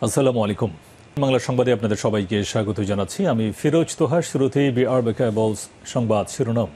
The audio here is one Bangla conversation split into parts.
আসসালামু আলাইকুম। বাংলা সংবাদে আপনাদের সবাইকে স্বাগত জানাচ্ছি। আমি ফিরোজ তোহা। শুরুতেই বিআরব কেবলস সংবাদ শিরোনাম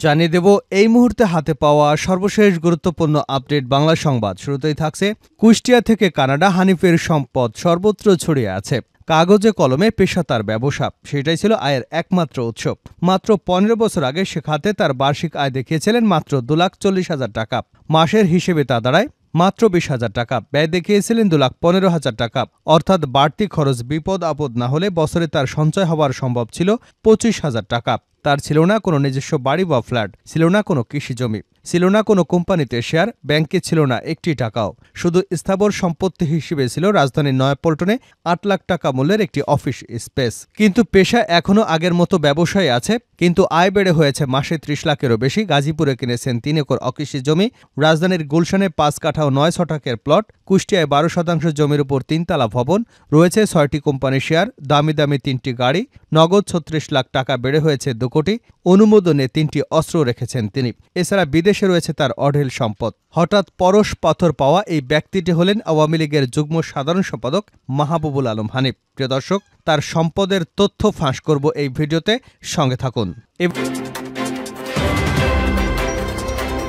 জানিয়ে দেব এই মুহূর্তে হাতে পাওয়া সর্বশেষ গুরুত্বপূর্ণ আপডেট বাংলা সংবাদ। শুরুতেই থাকছে কুষ্টিয়া থেকে কানাডা হানিফের সম্পদ সর্বত্র ছড়িয়ে আছে। কাগজে কলমে পেশাদার ব্যবসা, সেটাই ছিল আয়ের একমাত্র উৎস। মাত্র ১৫ বছর আগে সে খাতে তার বার্ষিক আয় দেখিয়েছিলেন মাত্র ২,৪০,০০০ টাকা। মাসের হিসেবে তা দাঁড়ায় মাত্র ২০,০০০ টাকা। ব্যয় দেখিয়েছিলেন ২,১৫,০০০ টাকা। অর্থাৎ বাড়তি খরচ বিপদ আপদ না হলে বছরে তার সঞ্চয় হওয়ার সম্ভব ছিল ২৫,০০০ টাকা। তার ছিল না কোনো নিজস্ব বাড়ি বা ফ্ল্যাট, ছিল না কোনো কৃষি জমি, ছিল না কোনো কোম্পানিতে শেয়ার, ব্যাংকে ছিল না একটি টাকাও। শুধু স্থাবর সম্পত্তি হিসেবে ছিল রাজধানীর নয়াপল্টনে ৮ লাখ টাকা মূল্যের একটি অফিস স্পেস। কিন্তু পেশা এখনও আগের মতো ব্যবসায় আছে, কিন্তু আয় বেড়ে হয়েছে মাসে ৩০ লাখেরও বেশি। গাজীপুরে কিনেছেন ৩ একর অকৃষি জমি, রাজধানীর গুলশানে ৫ কাঠা ও ৯ শতকের প্লট, কুষ্টিয়ায় ১২% জমির উপর ৩ তলা ভবন, রয়েছে ৬টি কোম্পানির শেয়ার, দামি দামি ৩টি গাড়ি, নগদ ৩৬ লাখ টাকা বেড়ে হয়েছে ২ কোটি, অনুমোদনে ৩টি অস্ত্র রেখেছেন তিনি। এছাড়া বিদেশে রয়েছে তার অঢেল সম্পদ। হঠাৎ পরশ পাথর পাওয়া এই ব্যক্তিটি হলেন আওয়ামী লীগের যুগ্ম সাধারণ সম্পাদক মাহবুবুল আলম হানিফ। প্রিয় দর্শক, তার সম্পদের তথ্য ফাঁস করব এই ভিডিওতে, সঙ্গে থাকুন।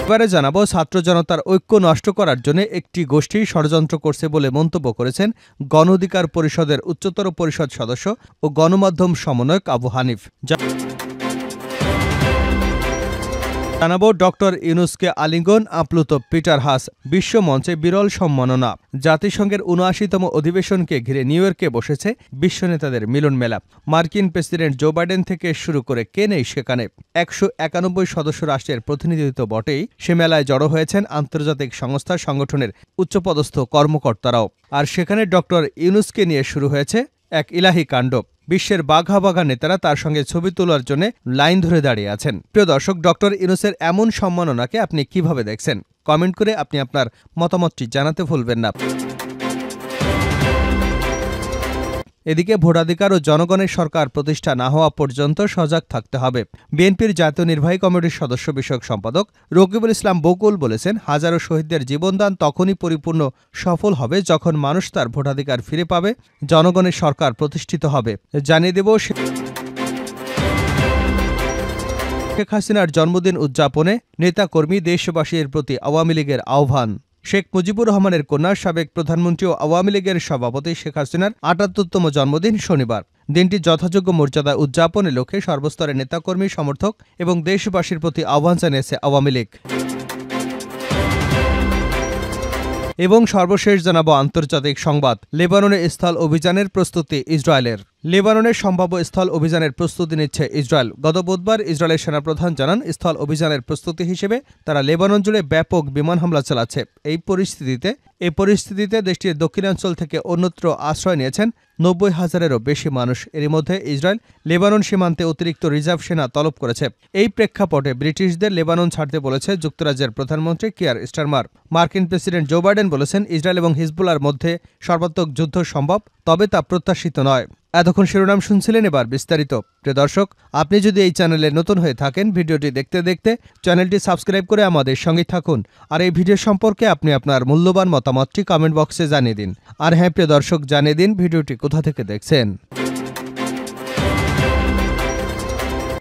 এবারে জানাবো, ছাত্র জনতার ঐক্য নষ্ট করার জন্য একটি গোষ্ঠী ষড়যন্ত্র করছে বলে মন্তব্য করেছেন গণ অধিকার পরিষদের উচ্চতর পরিষদ সদস্য ও গণমাধ্যম সমন্বয়ক আবু হানিফ। জানাবো, ডক্টর ইউনুসকে আলিঙ্গন আপ্লুত পিটার হাস, বিশ্ব মঞ্চে বিরল সম্মাননা। জাতিসংঘের ৭৯তম অধিবেশনকে ঘিরে নিউ ইয়র্কে বসেছে বিশ্ব নেতাদের মিলন মেলা। মার্কিন প্রেসিডেন্ট জো বাইডেন থেকে শুরু করে কে নেই সেখানে। ১৯১ সদস্য রাষ্ট্রের প্রতিনিধিত্ব বটেই, সে মেলায় জড়ো হয়েছেন আন্তর্জাতিক সংস্থা সংগঠনের উচ্চপদস্থ কর্মকর্তারাও। আর সেখানে ডক্টর ইউনুসকে নিয়ে শুরু হয়েছে এক ইলাহি কাণ্ড। বিশ্বের বাঘা বাঘা নেতারা তার সঙ্গে ছবি তোলার জন্য লাইন ধরে দাঁড়িয়ে আছেন। প্রিয় দর্শক, ডক্টর ইউনুসের এমন সম্মাননাকে আপনি কিভাবে দেখছেন? কমেন্ট করে আপনি আপনার মতামতটি জানাতে ভুলবেন না। এদিকে ভোটাধিকার ও জনগণের সরকার প্রতিষ্ঠা না হওয়া পর্যন্ত সজাগ থাকতে হবে। বিএনপির জাতীয় নির্বাহী কমিটির সদস্য বিষয়ক সম্পাদক রকিবুল ইসলাম বকুল বলেছেন, হাজারো শহীদদের জীবনদান তখনই পরিপূর্ণ সফল হবে যখন মানুষ তার ভোটাধিকার ফিরে পাবে, জনগণের সরকার প্রতিষ্ঠিত হবে। জানিয়ে দেব, শেখ হাসিনার জন্মদিন উদযাপনে নেতাকর্মী দেশবাসীর প্রতি আওয়ামী লীগের আহ্বান। শেখ মুজিবুর রহমানের কন্যা সাবেক প্রধানমন্ত্রী ও আওয়ামী লীগের সভাপতি শেখ হাসিনার ৭৮তম জন্মদিন শনিবার। দিনটি যথাযোগ্য মর্যাদা উদযাপনের লক্ষ্যে সর্বস্তরের নেতাকর্মী, সমর্থক এবং দেশবাসীর প্রতি আহ্বান জানিয়েছে আওয়ামী লীগ। এবং সর্বশেষ জানাবো আন্তর্জাতিক সংবাদ। লেবাননে স্থল অভিযানের প্রস্তুতি ইসরায়েলের। লেবাননের সম্ভাব্য স্থল অভিযানের প্রস্তুতি নিচ্ছে ইসরায়েল। গত বুধবার ইসরায়েলের সেনাপ্রধান জানান, স্থল অভিযানের প্রস্তুতি হিসেবে তারা লেবানন জুড়ে ব্যাপক বিমান হামলা চালাচ্ছে। এই পরিস্থিতিতে দেশটির দক্ষিণাঞ্চল থেকে অন্যত্র আশ্রয় নিয়েছেন ৯০,০০০-এরও বেশি মানুষ। এরই মধ্যে ইসরায়েল লেবানন সীমান্তে অতিরিক্ত রিজার্ভ সেনা তলব করেছে। এই প্রেক্ষাপটে ব্রিটিশদের লেবানন ছাড়তে বলেছে যুক্তরাজ্যের প্রধানমন্ত্রী কিয়ার স্টারমার। মার্কিন প্রেসিডেন্ট জো বাইডেন বলেছেন, ইসরায়েল এবং হিজবুল্লাহর মধ্যে সর্বাত্মক যুদ্ধ সম্ভব, তবে তা প্রত্যাশিত নয়। এতক্ষণ শিরোনাম শুনছিলেন, এবার বিস্তারিত। প্রিয় দর্শক, আপনি যদি এই চ্যানেলে নতুন হয়ে থাকেন, ভিডিওটি দেখতে দেখতে চ্যানেলটি সাবস্ক্রাইব করে আমাদের সঙ্গে থাকুন। আর এই ভিডিও সম্পর্কে আপনি আপনার মূল্যবান মতামতটি কমেন্ট বক্সে জানিয়ে দিন। আর হ্যাঁ প্রিয় দর্শক, জানিয়ে দিন ভিডিওটি কোথা থেকে দেখছেন।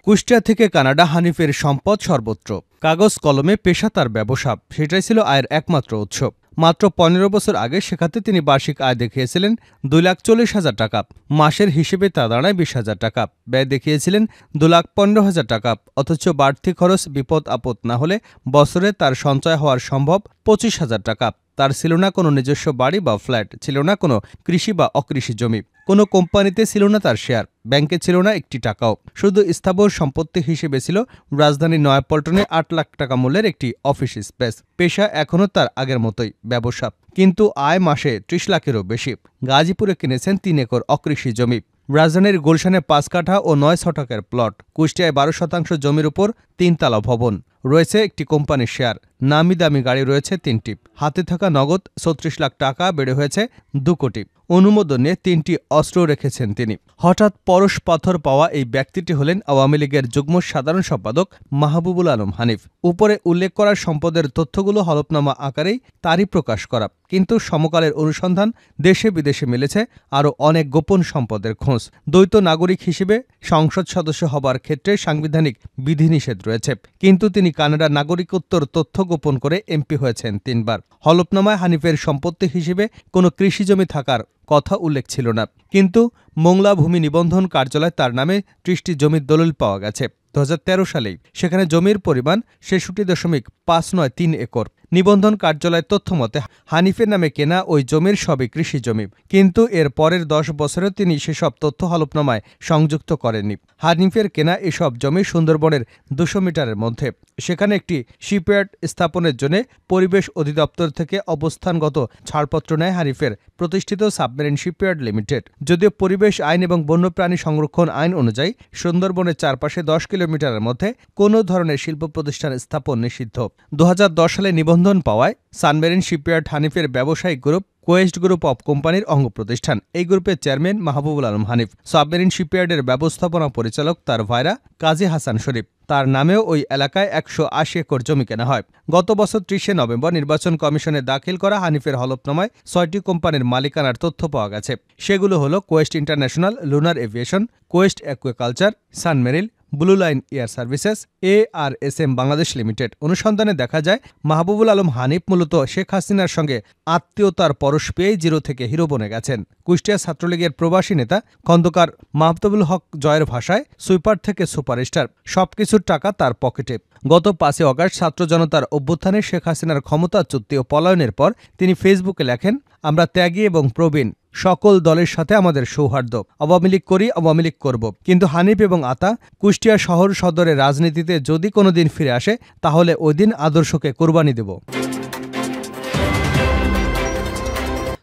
কুষ্টিয়া থেকে কানাডা হানিফের সম্পদ সর্বত্র। কাগজ কলমে পেশাদার ব্যবসা, সেটাই ছিল আয়ের একমাত্র উৎস। মাত্র ১৫ বছর আগে সেখাতে তিনি বার্ষিক আয় দেখিয়েছিলেন ২,৪০,০০০ টাকা। মাসের হিসেবে তা দাঁড়ায় ২০,০০০ টাকা। ব্যয় দেখিয়েছিলেন ২,১৫,০০০ টাকা। অথচ বাড়তি খরচ বিপদ আপদ না হলে বছরে তার সঞ্চয় হওয়ার সম্ভব ২৫,০০০ টাকা। তার ছিল না কোনো নিজস্ব বাড়ি বা ফ্ল্যাট, ছিল না কোনো কৃষি বা অকৃষি জমি, কোনো কোম্পানিতে ছিল না তার শেয়ার, ব্যাংকে ছিল না একটি টাকাও। শুধু স্থাবর সম্পত্তি হিসেবে ছিল রাজধানীর নয়াপল্টনে ৮ লাখ টাকা মূল্যের একটি অফিস স্পেস। পেশা এখনও তার আগের মতোই, ব্যবসা, কিন্তু আয় মাসে ৩০ লাখেরও বেশি। গাজীপুরে কিনেছেন ৩ একর অকৃষি জমি, রাজধানীর গুলশানে ৫ কাঠা ও ৯ শতকের প্লট, কুষ্টিয়ায় ১২% জমির উপর ৩ তলা ভবন, রয়েছে একটি কোম্পানির শেয়ার, নামি দামি গাড়ি রয়েছে ৩টি, হাতে থাকা নগদ ৩৬ লাখ টাকা বেড়ে হয়েছে ২ কোটি, অনুমোদন নিয়ে ৩টি অস্ত্র রেখেছেন তিনি। হঠাৎ পরশ পাথর পাওয়া এই ব্যক্তিটি হলেন আওয়ামী লীগের যুগ্ম সাধারণ সম্পাদক মাহবুবুল আলম হানিফ। উপরে উল্লেখ করা সম্পদের তথ্যগুলো হলফনামা আকারেই তারই প্রকাশ করা, কিন্তু সমকালের অনুসন্ধান দেশে বিদেশে মিলেছে আরও অনেক গোপন সম্পদের খোঁজ। দ্বৈত নাগরিক হিসেবে সংসদ সদস্য হবার ক্ষেত্রে সাংবিধানিক বিধিনিষেধ রয়েছে, কিন্তু তিনি কানাডার নাগরিকত্বর তথ্য গোপন করে এমপি হয়েছেন ৩ বার। হলফনামায় হানিফের সম্পত্তি হিসেবে কোনো কৃষিজমি থাকার কথা উল্লেখ ছিল না, কিন্তু মোংলা ভূমি নিবন্ধন কার্যালয় তার নামে ৩০টি জমির দলিল পাওয়া গেছে ২০১৩ সালেই। সেখানে জমির পরিমাণ ৬৬.৫৯৩ একর। নিবন্ধন কার্যালয়ের তথ্য মতে হানিফের নামে কেনা ওই জমির সবই কৃষি জমি, কিন্তু এর পরের ১০ বছরেও তিনি সেসব তথ্য হলফনামায় সংযুক্ত করেননি। হানিফের কেনা এসব জমি সুন্দরবনের ২০০ মিটারের মধ্যে। সেখানে একটি শিপইয়ার্ড স্থাপনের জন্য পরিবেশ অধিদপ্তর থেকে অবস্থানগত ছাড়পত্র নেয় হানিফের প্রতিষ্ঠিত সাবমেরিন শিপইয়ার্ড লিমিটেড। যদিও পরিবেশ আইন এবং বন্যপ্রাণী সংরক্ষণ আইন অনুযায়ী সুন্দরবনের চারপাশে ১০ কিলোমিটারের মধ্যে কোনো ধরনের শিল্প প্রতিষ্ঠান স্থাপন নিষিদ্ধ। ২০১০ সালে নিবন্ধন পাওয়ায় সাবমেরিন শিপইয়ার্ড হানিফের ব্যবসায়িক গ্রুপ কোয়েস্ট গ্রুপ অব কোম্পানির অঙ্গ প্রতিষ্ঠান। এই গ্রুপের চেয়ারম্যান মাহবুবুল আলম হানিফ। সাবমেরিন শিপইয়ার্ডের ব্যবস্থাপনা পরিচালক তার ভাইরা কাজী হাসান শরীফ। তার নামেও ওই এলাকায় ১৮০ একর জমি কেনা হয়। গত বছর ৩০ নভেম্বর নির্বাচন কমিশনে দাখিল করা হানিফের হলফনামায় ৬টি কোম্পানির মালিকানার তথ্য পাওয়া গেছে। সেগুলো হলো Quest International, Lunar Aviation, Quest Aquaculture, Sunmeril, Blue Line Air Services, ARSM Bangladesh limited. অনুসন্ধানে দেখা যায় মাহবুবুল আলম হানিফ মূলত শেখ হাসিনার সঙ্গে আত্মীয়তার পরশ পেয়ে জিরো থেকে হিরো বনে গেছেন। কুষ্টিয়া ছাত্রলীগের প্রবাসী নেতা খন্দকার মাহবুবুল হক জয়ের ভাষায় সুইপার থেকে সুপারস্টার, সবকিছুর টাকা তার পকেটে। গত ৫ অগাস্ট ছাত্র জনতার অভ্যুত্থানে শেখ হাসিনার ক্ষমতাচ্যুতি ও পলায়নের পর তিনি ফেসবুকে লেখেন, আমরা ত্যাগী এবং প্রবীণ, সকল দলের সাথে আমাদের সৌহার্দ্য, আওয়ামী লীগ করি, আওয়ামী লীগ করব। কিন্তু হানিফ এবং আতা কুষ্টিয়া শহর সদরের রাজনীতিতে যদি কোনোদিন ফিরে আসে তাহলে ওই দিন আদর্শকে কোরবানি দেব।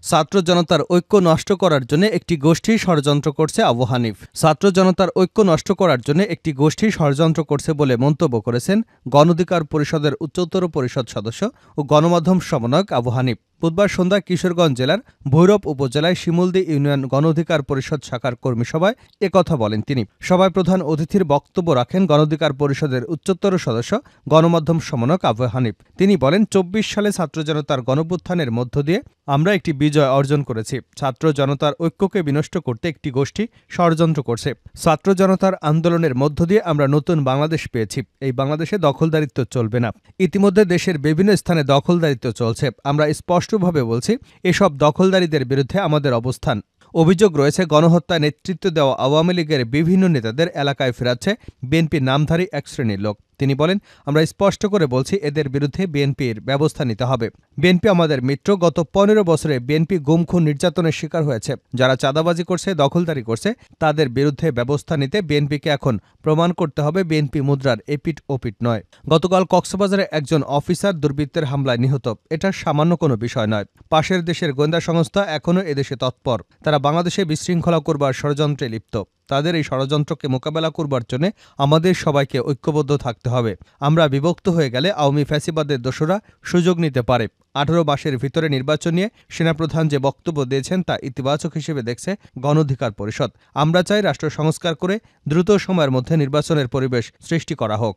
ছাত্র জনতার ঐক্য নষ্ট করার জন্য একটি গোষ্ঠী ষড়যন্ত্র করছে আবু হানিফ। ছাত্র জনতার ঐক্য নষ্ট করার জন্য একটি গোষ্ঠী ষড়যন্ত্র করছে বলে মন্তব্য করেছেন গণঅধিকার পরিষদের উচ্চতর পরিষদ সদস্য ও গণমাধ্যম সমন্বয়ক আবু হানিফ। বুধবার সন্ধ্যায় কিশোরগঞ্জ জেলার ভৈরব উপজেলায় শিমুলদী ইউনিয়ন গণঅধিকার পরিষদ শাখার কর্মী সভায় একথা বলেন তিনি। সভায় প্রধান অতিথির বক্তব্য রাখেন গণঅধিকার পরিষদের উচ্চতর সদস্য গণমাধ্যম সমন্বয়ক আবু হানিফ। তিনি বলেন, ২৪ সালে ছাত্র জনতার গণঅভ্যুত্থানের মধ্য দিয়ে আমরা একটি বিজয় অর্জন করেছি। ছাত্র জনতার ঐক্যকে বিনষ্ট করতে একটি গোষ্ঠী ষড়যন্ত্র করছে। ছাত্র জনতার আন্দোলনের মধ্য দিয়ে আমরা নতুন বাংলাদেশ পেয়েছি। এই বাংলাদেশে দখলদারিত্ব চলবে না। ইতিমধ্যে দেশের বিভিন্ন স্থানে দখলদারিত্ব চলছে। আমরা স্পষ্টভাবে বলছি, এসব দখলদারীদের বিরুদ্ধে আমাদের অবস্থান। অভিযোগ রয়েছে গণহত্যায় নেতৃত্ব দেওয়া আওয়ামী লীগের বিভিন্ন নেতাদের এলাকায় ফেরাচ্ছে বিএনপির নামধারী এক শ্রেণীর লোক। তিনি বলেন, আমরা স্পষ্ট করে বলছি, এদের বিরুদ্ধে বিএনপির ব্যবস্থা নিতে হবে। বিএনপি আমাদের মিত্র। গত ১৫ বছরে বিএনপি গুম খুন নির্যাতনের শিকার হয়েছে। যারা চাঁদাবাজি করছে, দখলদারি করছে, তাদের বিরুদ্ধে ব্যবস্থা নিতে বিএনপিকে এখন প্রমাণ করতে হবে বিএনপি মুদ্রার এপিঠ ওপিঠ নয়। গতকাল কক্সবাজারে একজন অফিসার দুর্বৃত্তের হামলায় নিহত। এটা সামান্য কোনো বিষয় নয়। পাশের দেশের গোয়েন্দা সংস্থা এখনও এদেশে তৎপর। তারা বাংলাদেশে বিশৃঙ্খলা করবার ষড়যন্ত্রে লিপ্ত। তাদের এই ষড়যন্ত্রকে মোকাবেলা করবার জন্য আমাদের সবাইকে ঐক্যবদ্ধ থাকতে হবে। আমরা বিভক্ত হয়ে গেলে আওয়ামী ফ্যাসিবাদের দোসররা সুযোগ নিতে পারে। ১৮ মাসের ভিতরে নির্বাচন নিয়ে সেনাপ্রধান যে বক্তব্য দিয়েছেন তা ইতিবাচক হিসেবে দেখছে গণঅধিকার পরিষদ। আমরা চাই রাষ্ট্র সংস্কার করে দ্রুত সময়ের মধ্যে নির্বাচনের পরিবেশ সৃষ্টি করা হোক।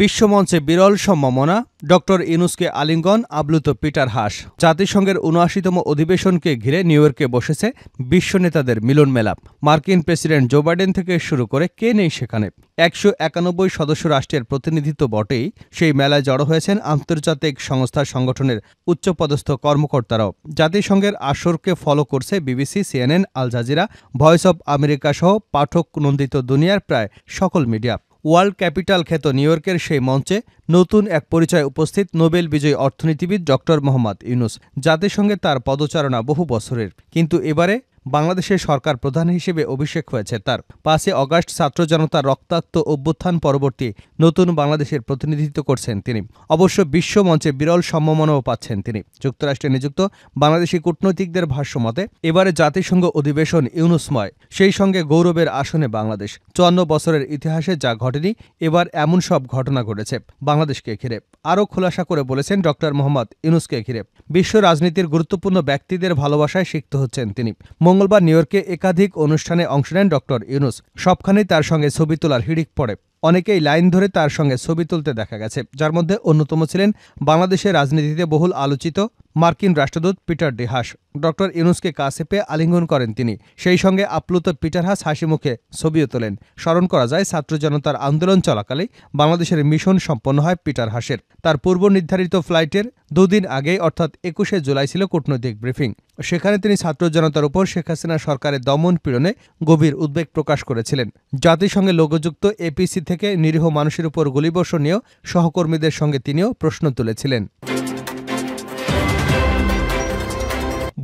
বিশ্বমঞ্চে বিরল সম্ভাবনা, ডক্টর ইউনূসকে আলিঙ্গন, আপ্লুত পিটার হাস। জাতিসংঘের ৭৯তম অধিবেশনকে ঘিরে নিউ ইয়র্কে বসেছে বিশ্ব নেতাদের মিলন মেলা। মার্কিন প্রেসিডেন্ট জো বাইডেন থেকে শুরু করে কে নেই সেখানে। ১৯১ সদস্য রাষ্ট্রের প্রতিনিধিত্ব বটেই, সেই মেলায় জড়ো হয়েছেন আন্তর্জাতিক সংস্থা সংগঠনের উচ্চপদস্থ কর্মকর্তারাও। জাতিসংঘের আসরকে ফলো করছে BBC, CNN, Al Jazeera, voice of America সহ পাঠক নন্দিত দুনিয়ার প্রায় সকল মিডিয়া। ওয়ার্ল্ড ক্যাপিটাল খ্যাত নিউ ইয়র্কের সেই মঞ্চে নতুন এক পরিচয় উপস্থিত নোবেল বিজয়ী অর্থনীতিবিদ ডক্টর মোহাম্মদ ইউনূস। জাতিসংঘে তার পদচারণা বহু বছরের, কিন্তু এবারে বাংলাদেশের সরকার প্রধান হিসেবে অভিষেক হয়েছে তার। 5 আগস্ট ছাত্র জনতার রক্তাক্ত অভ্যুত্থান পরবর্তী নতুন বাংলাদেশের প্রতিনিধিত্ব করছেন তিনি। অবশ্য বিশ্ব মঞ্চে বিরল সম্মাননাও পাচ্ছেন তিনি। যুক্তরাষ্ট্রে নিযুক্ত বাংলাদেশি কূটনৈতিকদের ভাষ্যমতে এবারে জাতিসংঘ অধিবেশন ইউনুসময়, সেই সঙ্গে গৌরবের আসনে বাংলাদেশ। 54 বছরের ইতিহাসে যা ঘটেনি, এবার এমন সব ঘটনা ঘটেছে বাংলাদেশকে ঘিরে। আরও খোলাসা করে বলেছেন ডক্টর মোহাম্মদ ইউনুসকে ঘিরে, বিশ্ব রাজনীতির গুরুত্বপূর্ণ ব্যক্তিদের ভালোবাসায় সিক্ত হচ্ছেন তিনি। মঙ্গলবার নিউ ইয়র্কে একাধিক অনুষ্ঠানে অংশ নেন ডক্টর ইউনুস। সবখানেই তার সঙ্গে ছবি তোলার হিড়িক পড়ে। অনেকেই লাইন ধরে তার সঙ্গে ছবি তুলতে দেখা গেছে, যার মধ্যে অন্যতম ছিলেন বাংলাদেশের রাজনীতিতে বহুল আলোচিত মার্কিন রাষ্ট্রদূত পিটার ডি হাস। ডক্টর ইউনুসকে কাছে পেয়ে আলিঙ্গন করেন তিনি। সেই সঙ্গে আপ্লুত পিটার হাস হাসি মুখে ছবিও তোলেন। স্মরণ করা যায়, ছাত্র জনতার আন্দোলন চলাকালে বাংলাদেশের মিশন সম্পন্ন হয় পিটার হাসের। তার পূর্ব নির্ধারিত ফ্লাইটের দুদিন আগেই অর্থাৎ 21শে জুলাই ছিল কূটনৈতিক ব্রিফিং। সেখানে তিনি ছাত্র জনতার উপর শেখ হাসিনা সরকারের দমন পীড়নে গভীর উদ্বেগ প্রকাশ করেছিলেন। জাতিসংঘে লোগোযুক্ত এপিসি থেকে নিরীহ মানুষের উপর গুলিবর্ষণ নিয়েও সহকর্মীদের সঙ্গে তিনিও প্রশ্ন তুলেছিলেন।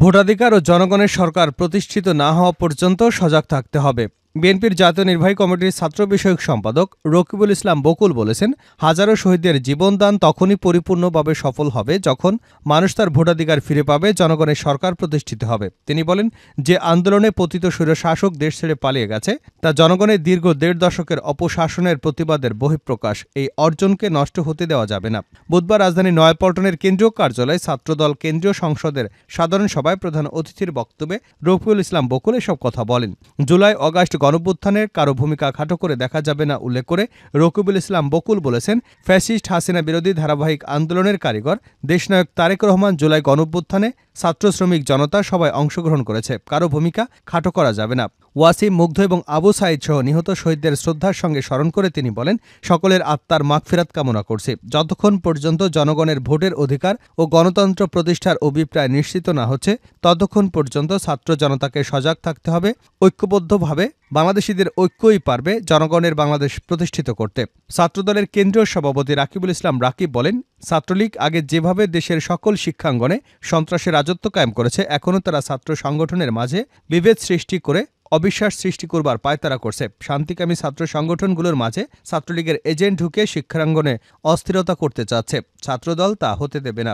ভোটাধিকার ও জনগণের সরকার প্রতিষ্ঠিত না হওয়া পর্যন্ত সজাগ থাকতে হবে। বিএনপির জাতীয় নির্বাহী কমিটির ছাত্র বিষয়ক সম্পাদক রকিবুল ইসলাম বকুল বলেছেন, হাজারো শহীদের জীবনদান তখনই পরিপূর্ণভাবে সফল হবে যখন মানুষ তার ভোটাধিকার ফিরে পাবে, জনগণের সরকার প্রতিষ্ঠিত হবে। তিনি বলেন, যে আন্দোলনে পতিত স্বৈরশাসক দেশ ছেড়ে পালিয়ে গেছে, তা জনগণের দীর্ঘ 1.5 দশকের অপশাসনের প্রতিবাদের বহিঃপ্রকাশ। এই অর্জনকে নষ্ট হতে দেওয়া যাবে না। বুধবার রাজধানী নয়াপল্টনের কেন্দ্রীয় কার্যালয়ে ছাত্রদল কেন্দ্রীয় সংসদের সাধারণ সভায় প্রধান অতিথির বক্তব্যে রকিবুল ইসলাম বকুল এসব কথা বলেন। জুলাই আগস্ট গণঅভ্যুত্থানের কারো ভূমিকা খাটো করে দেখা যাবে না উল্লেখ করে রকিবুল ইসলাম বকুল বলেছেন, ফ্যাসিস্ট হাসিনা বিরোধী ধারাবাহিক আন্দোলনের কারিগর দেশনায়ক তারেক রহমান জুলাই গণঅভ্যুত্থানে ছাত্র শ্রমিক জনতা সবাই অংশগ্রহণ করেছে, কারো ভূমিকা খাটো করা যাবে না। ওয়াসিম, মুগ্ধ এবং আবু সাঈদ সহ নিহত শহীদদের শ্রদ্ধার সঙ্গে স্মরণ করে তিনি বলেন, সকলের আত্মার মাগফিরাত কামনা করছি। যতক্ষণ পর্যন্ত জনগণের ভোটের অধিকার ও গণতন্ত্র প্রতিষ্ঠার অভিপ্রায় নিশ্চিত না হচ্ছে, ততক্ষণ পর্যন্ত ছাত্র জনতাকে সজাগ থাকতে হবে। ঐক্যবদ্ধভাবে বাংলাদেশিদের ঐক্যই পারবে জনগণের বাংলাদেশ প্রতিষ্ঠিত করতে। ছাত্রদলের কেন্দ্রীয় সভাপতি রাকিবুল ইসলাম রাকিব বলেন, ছাত্রলীগ আগে যেভাবে দেশের সকল শিক্ষাঙ্গনে সন্ত্রাসের রাজত্ব কায়েম করেছে, এখনও তারা ছাত্র সংগঠনের মাঝে বিভেদ সৃষ্টি করে অবিশ্বাস সৃষ্টি করবার পায়তারা করছে। শান্তিকামী ছাত্র সংগঠনগুলোর মাঝে ছাত্রলীগের এজেন্ট ঢুকে শিক্ষাঙ্গনে অস্থিরতা করতে চাচ্ছে। ছাত্রদল তা হতে দেবে না।